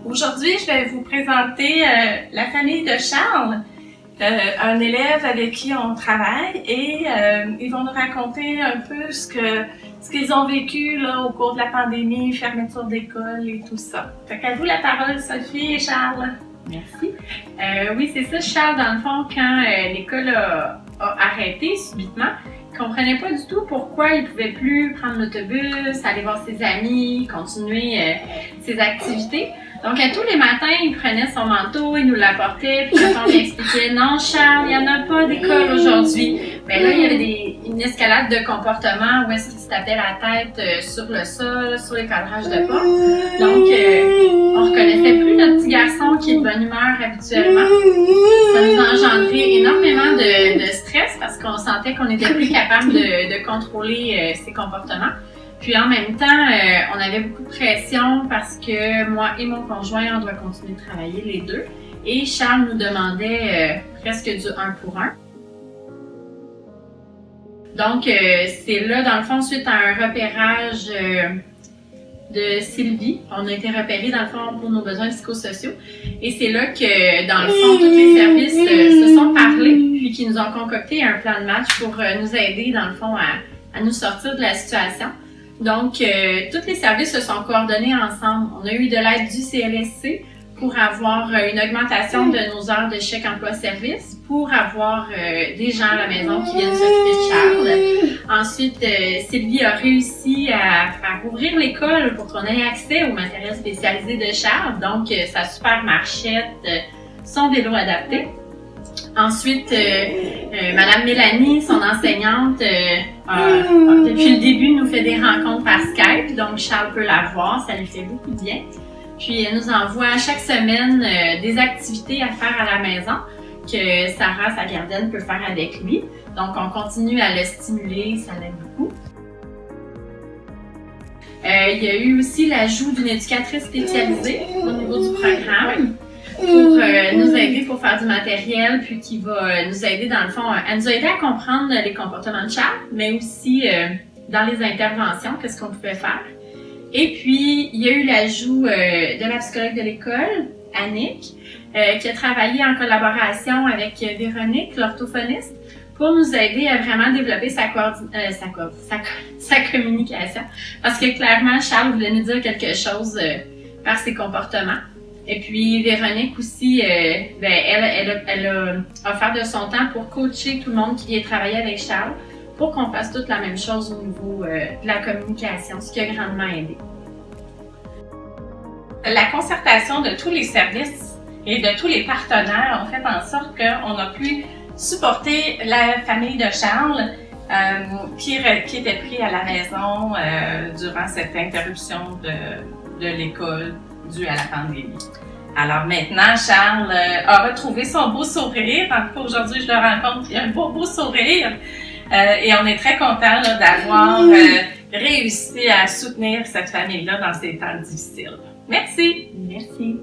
Aujourd'hui, je vais vous présenter la famille de Charles, un élève avec qui on travaille, et ils vont nous raconter un peu ce qu'ils ont vécu là, au cours de la pandémie, fermeture d'école et tout ça. Fait qu'à vous la parole, Sophie et Charles. Merci. Oui, c'est ça, Charles, dans le fond, quand l'école a arrêté subitement, il ne comprenait pas du tout pourquoi il ne pouvait plus prendre l'autobus, aller voir ses amis, continuer ses activités. Donc, tous les matins, il prenait son manteau, il nous l'apportait, puis quand on lui expliquait « Non, Charles, il n'y en a pas d'école aujourd'hui », bien là, il y avait une escalade de comportement où est-ce qu'il se tapait la tête sur le sol, sur les cadrages de porte. Donc, on reconnaissait plus notre petit garçon qui est de bonne humeur habituellement. Ça nous a engendré énormément de stress parce qu'on sentait qu'on n'était plus capable de contrôler ses comportements. Puis en même temps, on avait beaucoup de pression parce que moi et mon conjoint, on doit continuer de travailler les deux. Et Charles nous demandait presque du 1 pour 1. Donc, c'est là, dans le fond, suite à un repérage de Sylvie, on a été repérés, dans le fond, pour nos besoins psychosociaux. Et c'est là que, dans le fond, tous les services se sont parlé, puis qui nous ont concocté un plan de match pour nous aider, dans le fond, à nous sortir de la situation. Donc, tous les services se sont coordonnés ensemble. On a eu de l'aide du CLSC pour avoir une augmentation de nos heures de chèque emploi-service, pour avoir des gens à la maison qui viennent s'occuper de Charles. Ensuite, Sylvie a réussi à faire ouvrir l'école pour qu'on ait accès au matériel spécialisé de Charles, donc sa super marchette, son vélo adapté. Ensuite, Madame Mélanie, son enseignante, depuis le début, nous fait des rencontres par Skype, donc Charles peut la voir, ça lui fait beaucoup de bien. Puis, elle nous envoie chaque semaine des activités à faire à la maison que Sarah, sa gardienne, peut faire avec lui. Donc, on continue à le stimuler, ça l'aide beaucoup. Il y a eu aussi l'ajout d'une éducatrice spécialisée au niveau du programme pour nous aider pour faire du matériel, puis qui va nous aider dans le fond, elle nous a aidé à comprendre les comportements de Charles, mais aussi dans les interventions, qu'est-ce qu'on pouvait faire. Et puis, il y a eu l'ajout de la psychologue de l'école, Annick, qui a travaillé en collaboration avec Véronique, l'orthophoniste, pour nous aider à vraiment développer sa communication. Parce que clairement, Charles voulait nous dire quelque chose par ses comportements. Et puis, Véronique aussi, elle a offert de son temps pour coacher tout le monde qui vient travailler avec Charles, pour qu'on fasse toute la même chose au niveau de la communication, ce qui a grandement aidé. La concertation de tous les services et de tous les partenaires ont fait en sorte qu'on a pu supporter la famille de Charles qui était pris à la maison durant cette interruption de l'école due à la pandémie. Alors maintenant, Charles a retrouvé son beau sourire. En tout cas, aujourd'hui, je le rencontre, il a un beau sourire. Et on est très contents d'avoir réussi à soutenir cette famille-là dans ces temps difficiles. Merci! Merci!